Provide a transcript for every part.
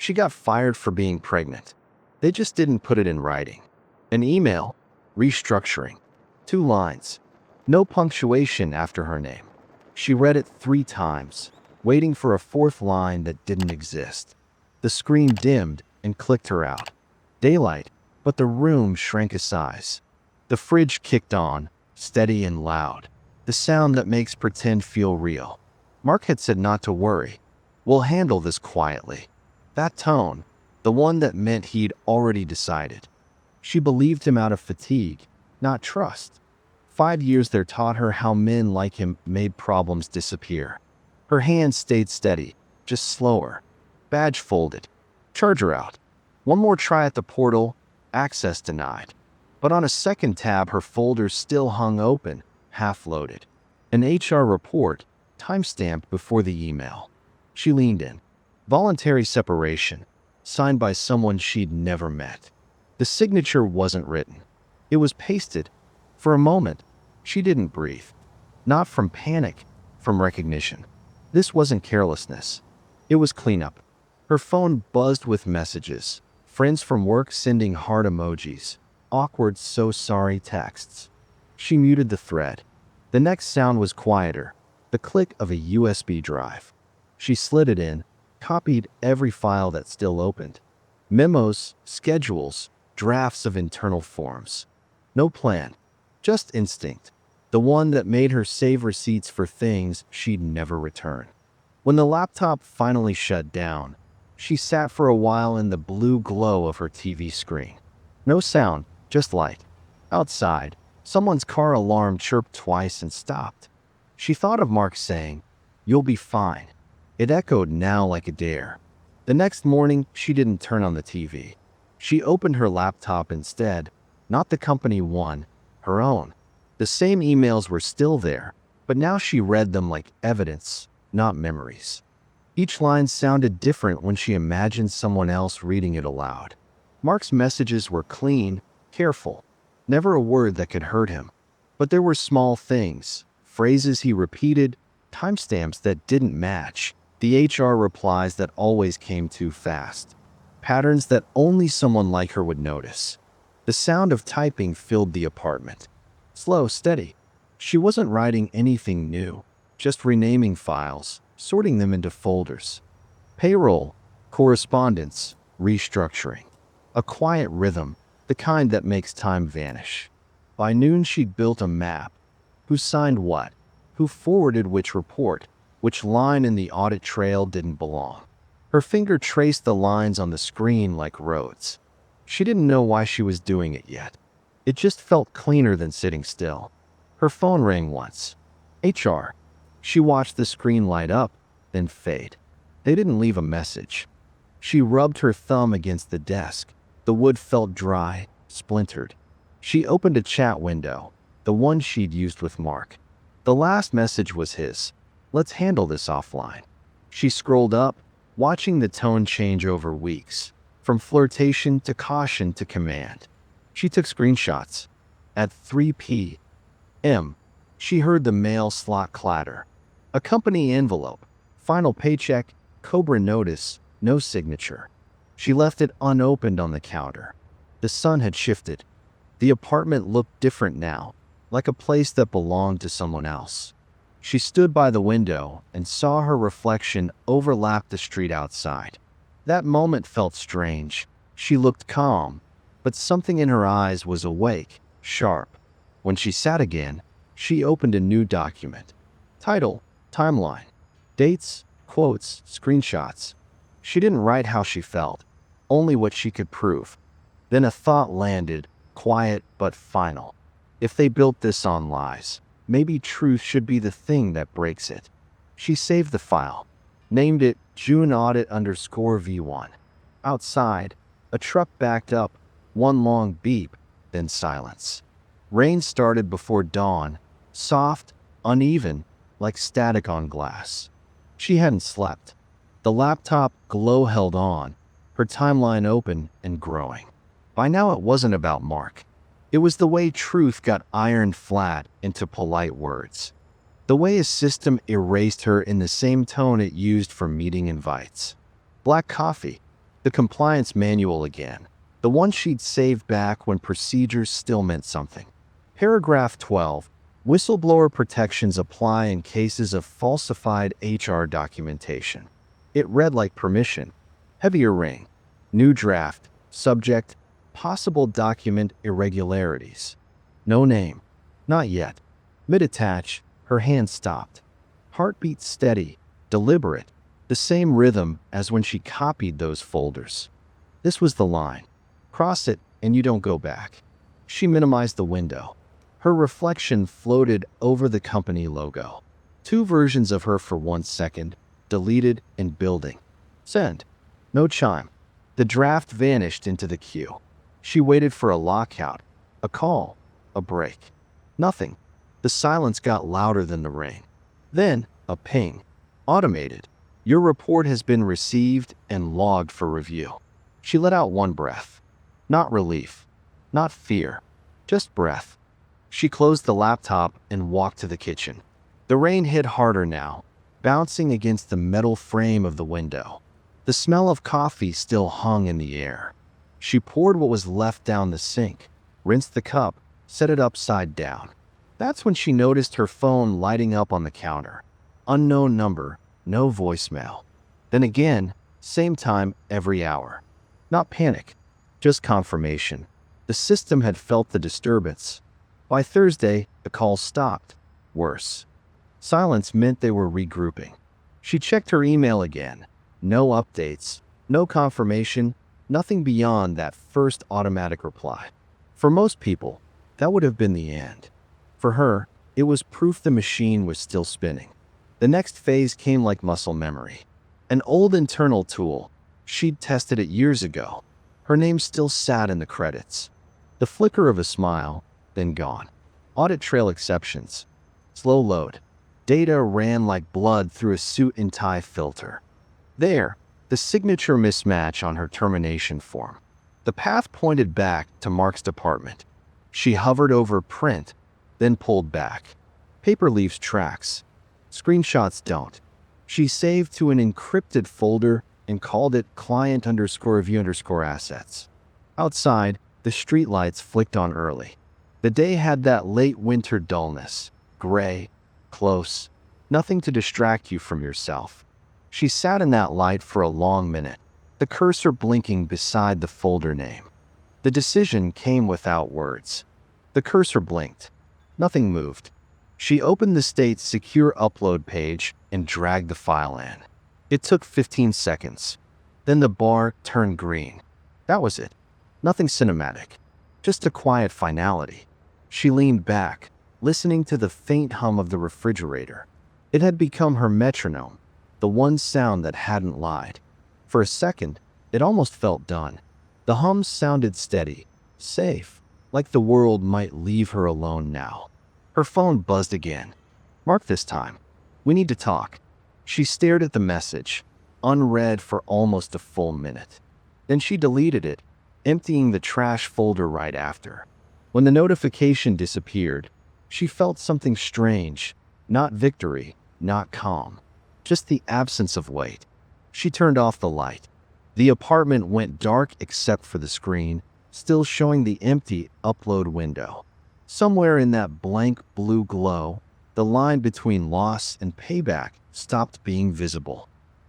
She got fired for being pregnant. They just didn't put it in writing. An email, restructuring. 2 lines. No punctuation after her name. She read it 3 times, waiting for a 4th line that didn't exist. The screen dimmed and clicked her out. Daylight, but the room shrank a size. The fridge kicked on, steady and loud. The sound that makes pretend feel real. Mark had said not to worry. We'll handle this quietly. That tone, the one that meant he'd already decided. She believed him out of fatigue, not trust. 5 years there taught her how men like him made problems disappear. Her hand stayed steady, just slower. Badge folded. Charger out. One more try at the portal, access denied. But on a second tab, her folder still hung open, half-loaded. An HR report, time-stamped before the email. She leaned in. Voluntary separation, signed by someone she'd never met. The signature wasn't written. It was pasted. For a moment, she didn't breathe. Not from panic, from recognition. This wasn't carelessness. It was cleanup. Her phone buzzed with messages. Friends from work sending heart emojis. Awkward "so sorry" texts. She muted the thread. The next sound was quieter. The click of a USB drive. She slid it in, copied every file that still opened. Memos, schedules, drafts of internal forms. No plan, just instinct. The one that made her save receipts for things she'd never return. When the laptop finally shut down, she sat for a while in the blue glow of her TV screen. No sound, just light. Outside, someone's car alarm chirped twice and stopped. She thought of Mark saying, "You'll be fine." It echoed now like a dare. The next morning, she didn't turn on the TV. She opened her laptop instead, not the company one, her own. The same emails were still there, but now she read them like evidence, not memories. Each line sounded different when she imagined someone else reading it aloud. Mark's messages were clean, careful, never a word that could hurt him. But there were small things, phrases he repeated, timestamps that didn't match, the HR replies that always came too fast, patterns that only someone like her would notice. The sound of typing filled the apartment. Slow, steady. She wasn't writing anything new, just renaming files, sorting them into folders. Payroll, correspondence, restructuring. A quiet rhythm, the kind that makes time vanish. By noon, she'd built a map. Who signed what? Who forwarded which report? Which line in the audit trail didn't belong? Her finger traced the lines on the screen like roads. She didn't know why she was doing it yet. It just felt cleaner than sitting still. Her phone rang once. HR. She watched the screen light up, then fade. They didn't leave a message. She rubbed her thumb against the desk. The wood felt dry, splintered. She opened a chat window, the one she'd used with Mark. The last message was his. "Let's handle this offline." She scrolled up, watching the tone change over weeks, from flirtation to caution to command. She took screenshots. At 3 p.m., she heard the mail slot clatter. A company envelope, final paycheck, Cobra notice, no signature. She left it unopened on the counter. The sun had shifted. The apartment looked different now, like a place that belonged to someone else. She stood by the window and saw her reflection overlap the street outside. That moment felt strange. She looked calm, but something in her eyes was awake, sharp. When she sat again, she opened a new document. Title, timeline, dates, quotes, screenshots. She didn't write how she felt, only what she could prove. Then a thought landed, quiet but final. If they built this on lies, maybe truth should be the thing that breaks it. She saved the file, named it June Audit _V1. Outside, a truck backed up, one long beep, then silence. Rain started before dawn, soft, uneven, like static on glass. She hadn't slept. The laptop glow held on, her timeline open and growing. By now it wasn't about Mark. It was the way truth got ironed flat into polite words. The way his system erased her in the same tone it used for meeting invites. Black coffee. The compliance manual again. The one she'd saved back when procedures still meant something. Paragraph 12. Whistleblower protections apply in cases of falsified HR documentation. It read like permission. Heavier ring. New draft. Subject. Possible document irregularities. No name. Not yet. Mid-attach, her hand stopped. Heartbeat steady, deliberate, the same rhythm as when she copied those folders. This was the line. Cross it and you don't go back. She minimized the window. Her reflection floated over the company logo. Two versions of her for 1 second, deleted and building. Send. No chime. The draft vanished into the queue. She waited for a lockout, a call, a break. Nothing. The silence got louder than the rain. Then, a ping. Automated. Your report has been received and logged for review. She let out one breath. Not relief. Not fear. Just breath. She closed the laptop and walked to the kitchen. The rain hit harder now, bouncing against the metal frame of the window. The smell of coffee still hung in the air. She poured what was left down the sink, rinsed the cup, set it upside down. That's when she noticed her phone lighting up on the counter. Unknown number, no voicemail. Then again, same time every hour. Not panic, just confirmation. The system had felt the disturbance. By Thursday, the call stopped. Worse. Silence meant they were regrouping. She checked her email again. No updates, no confirmation, nothing beyond that first automatic reply. For most people, that would have been the end. For her, it was proof the machine was still spinning. The next phase came like muscle memory. An old internal tool. She'd tested it years ago. Her name still sat in the credits. The flicker of a smile, then gone. Audit trail exceptions. Slow load. Data ran like blood through a suit and tie filter. There, the signature mismatch on her termination form. The path pointed back to Mark's department. She hovered over print, then pulled back. Paper leaves tracks. Screenshots don't. She saved to an encrypted folder and called it client_review_assets. Outside, the streetlights flicked on early. The day had that late winter dullness. Gray, close, nothing to distract you from yourself. She sat in that light for a long minute, the cursor blinking beside the folder name. The decision came without words. The cursor blinked. Nothing moved. She opened the state's secure upload page and dragged the file in. It took 15 seconds. Then the bar turned green. That was it. Nothing cinematic. Just a quiet finality. She leaned back, listening to the faint hum of the refrigerator. It had become her metronome, the one sound that hadn't lied. For a second, it almost felt done. The hum sounded steady, safe, like the world might leave her alone now. Her phone buzzed again. Mark this time. We need to talk. She stared at the message, unread for almost a full minute. Then she deleted it, emptying the trash folder right after. When the notification disappeared, she felt something strange. Not victory, not calm. Just the absence of weight. She turned off the light. The apartment went dark except for the screen, still showing the empty upload window. Somewhere in that blank blue glow, the line between loss and payback stopped being visible.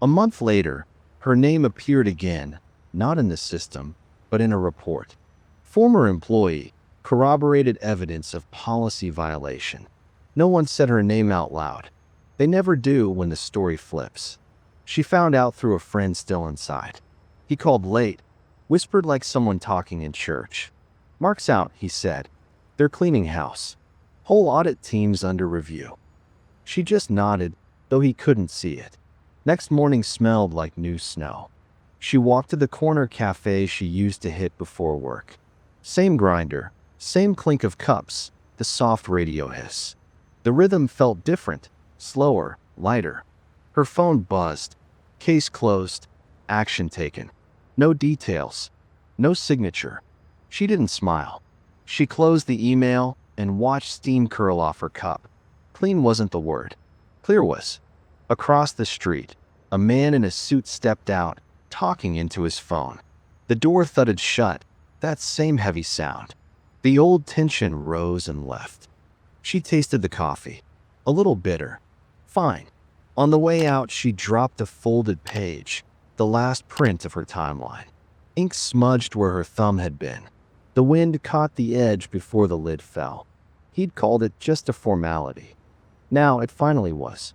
A month later, her name appeared again, not in the system, but in a report. Former employee, corroborated evidence of policy violation. No one said her name out loud. They never do when the story flips. She found out through a friend still inside. He called late, whispered like someone talking in church. "Mark's out," he said. "They're cleaning house. Whole audit team's under review." She just nodded, though he couldn't see it. Next morning smelled like new snow. She walked to the corner cafe she used to hit before work. Same grinder, same clink of cups, the soft radio hiss. The rhythm felt different, slower, lighter. Her phone buzzed. Case closed. Action taken. No details. No signature. She didn't smile. She closed the email and watched steam curl off her cup. Clean wasn't the word. Clear was. Across the street, a man in a suit stepped out, talking into his phone. The door thudded shut, that same heavy sound. The old tension rose and left. She tasted the coffee. A little bitter. Fine. On the way out, she dropped a folded page, the last print of her timeline. Ink smudged where her thumb had been. The wind caught the edge before the lid fell. He'd called it just a formality. Now it finally was.